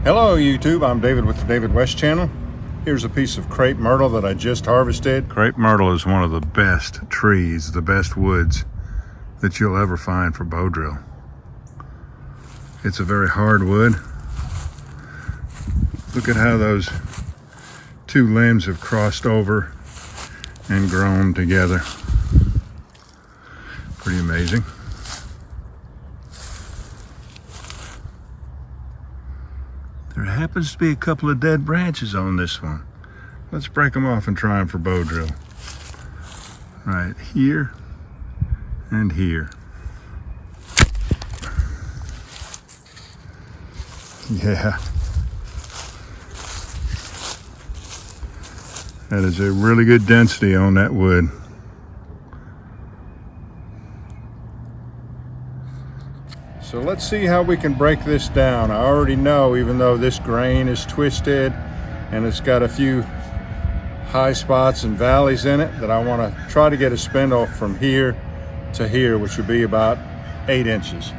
Hello YouTube, I'm David with the David West channel. Here's a piece of crepe myrtle that I just harvested. Crepe myrtle is one of the best trees, the best woods that you'll ever find for bow drill. It's a very hard wood. Look at how those two limbs have crossed over and grown together. Pretty amazing. There happens to be a couple of dead branches on this one. Let's break them off and try them for bow drill. Right here and here. Yeah. That is a really good density on that wood. So let's see how we can break this down. I already know, even though this grain is twisted and it's got a few high spots and valleys in it, that I want to try to get a spindle from here to here, which would be about 8 inches.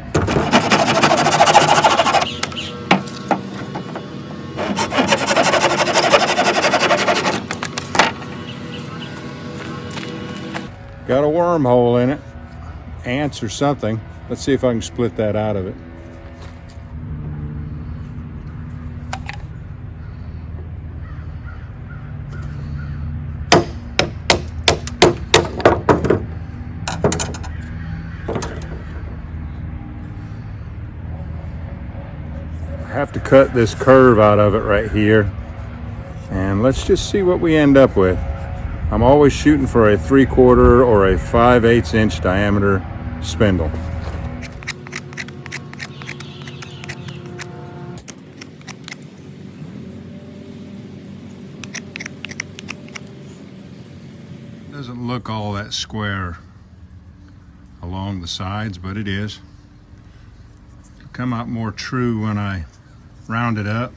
Got a wormhole in it, ants or something. Let's see if I can split that out of it. I have to cut this curve out of it right here. And let's just see what we end up with. I'm always shooting for a 3/4 or a 5/8 inch diameter spindle. Doesn't look all that square along the sides, but it is. It'll come out more true when I round it up.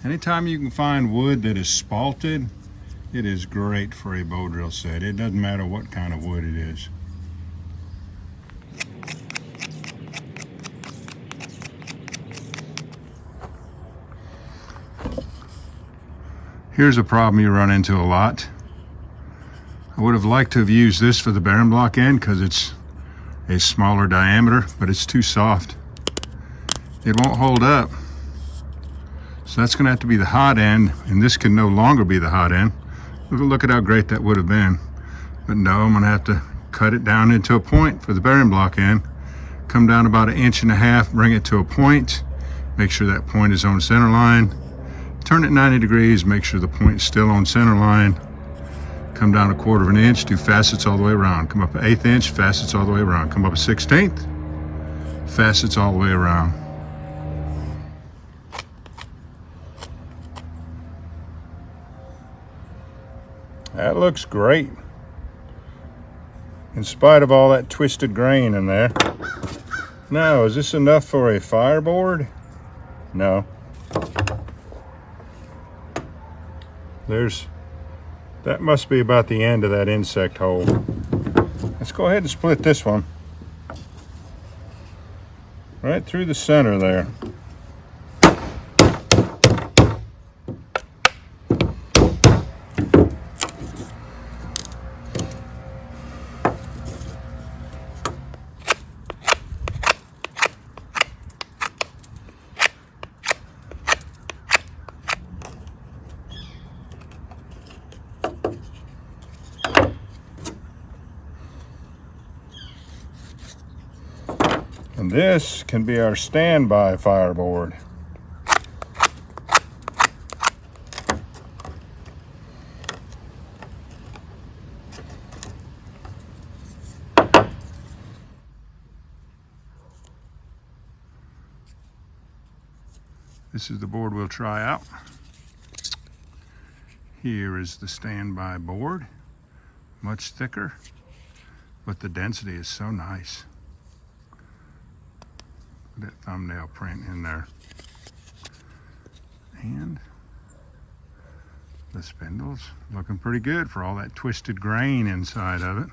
Anytime you can find wood that is spalted, it is great for a bow drill set. It doesn't matter what kind of wood it is. Here's a problem you run into a lot. I would have liked to have used this for the bearing block end because it's a smaller diameter, but it's too soft. It won't hold up. So that's going to have to be the hot end, and this can no longer be the hot end. Look at how great that would have been. But no, I'm going to have to cut it down into a point for the bearing block end. Come down about 1.5 inches, bring it to a point. Make sure that point is on center line. Turn it 90 degrees, make sure the point is still on center line. Come down 1/4 inch, do facets all the way around. Come up 1/8 inch, facets all the way around. Come up 1/16, facets all the way around. That looks great. In spite of all that twisted grain in there. Now, is this enough for a fireboard? No. That must be about the end of that insect hole. Let's go ahead and split this one. Right through the center there. And this can be our standby fireboard. This is the board we'll try out. Here is the standby board. Much thicker, but the density is so nice. That thumbnail print in there. And the spindle's looking pretty good for all that twisted grain inside of it.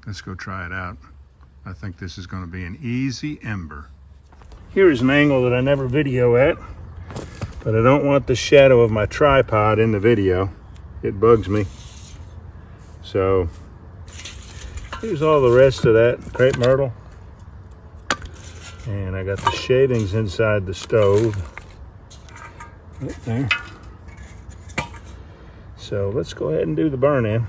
Let's go try it out. I think this is going to be an easy ember. Here's an angle that I never video at, but I don't want the shadow of my tripod in the video. It bugs me. So here's all the rest of that crepe myrtle. And I got the shavings inside the stove. Right there. So let's go ahead and do the burn in.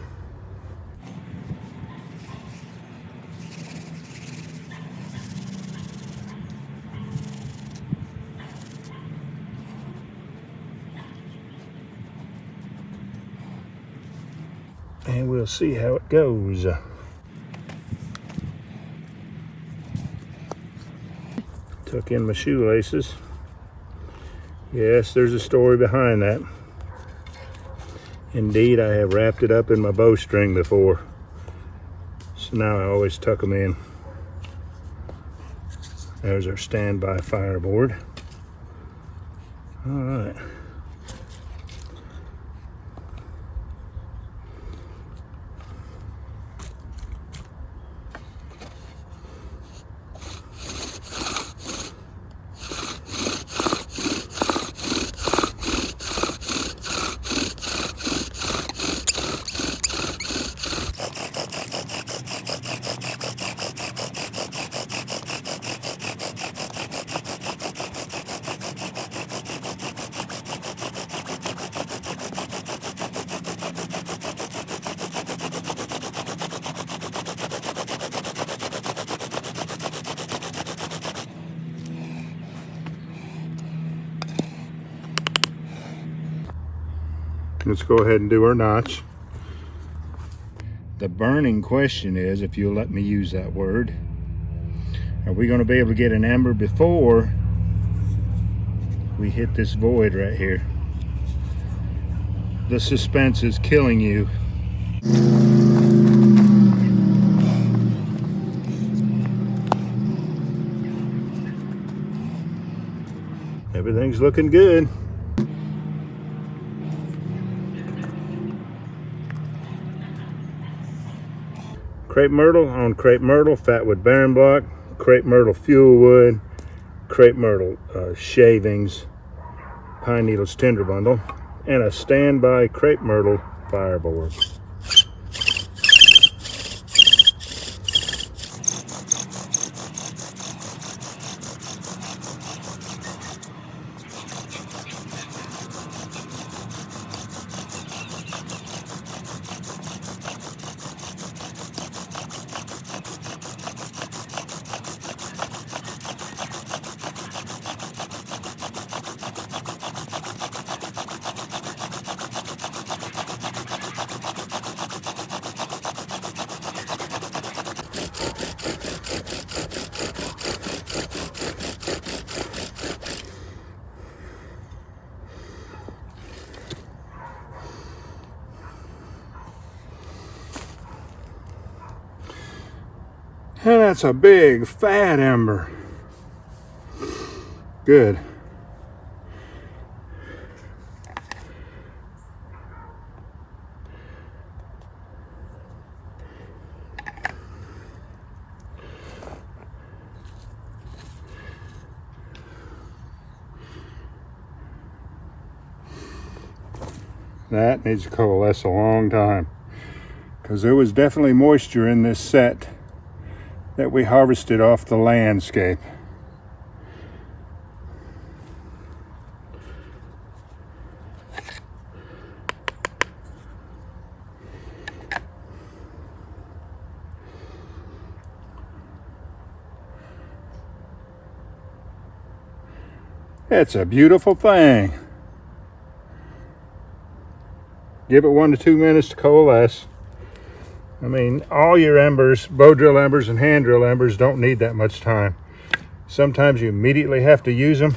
And we'll see how it goes. Tuck in my shoelaces. Yes, there's a story behind that. Indeed, I have wrapped it up in my bowstring before. So now I always tuck them in. There's our standby fireboard. All right. Let's go ahead and do our notch. The burning question is, if you'll let me use that word, are we going to be able to get an ember before we hit this void right here? The suspense is killing you. Everything's looking good. Crepe myrtle on crepe myrtle, fatwood barren block, crepe myrtle fuel wood, crepe myrtle shavings, pine needles tinder bundle, and a standby crepe myrtle fireboard. And that's a big fat ember. Good. That needs to coalesce a long time, because there was definitely moisture in this set that we harvested off the landscape. It's a beautiful thing. Give it 1 to 2 minutes to coalesce. I mean, all your embers, bow drill embers and hand drill embers, don't need that much time. Sometimes you immediately have to use them,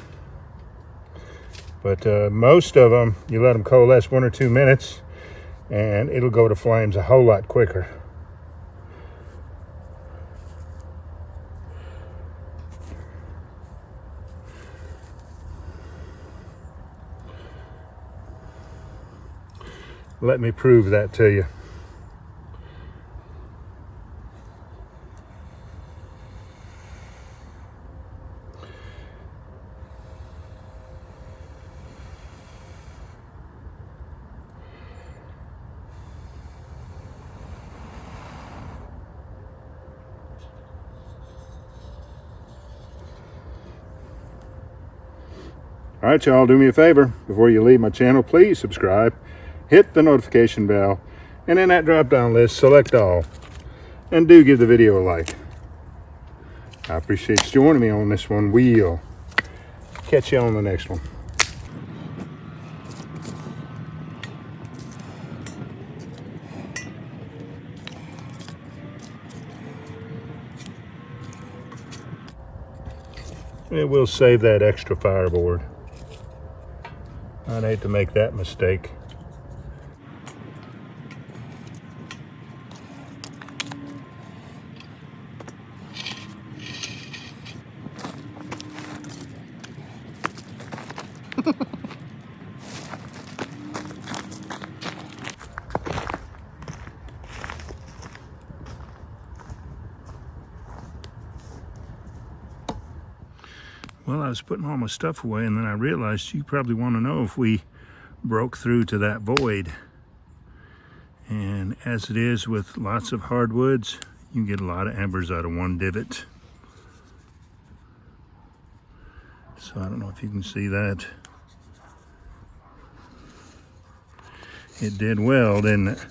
but most of them, you let them coalesce 1 or 2 minutes and it'll go to flames a whole lot quicker. Let me prove that to you. All right, y'all, do me a favor. Before you leave my channel, please subscribe, hit the notification bell, and in that drop-down list, select all. And do give the video a like. I appreciate you joining me on this one. We'll catch you on the next one. It will save that extra fireboard. I'd hate to make that mistake. Well, I was putting all my stuff away, and then I realized you probably want to know if we broke through to that void. And as it is with lots of hardwoods, you can get a lot of embers out of one divot. So I don't know if you can see that. It did well, didn't it?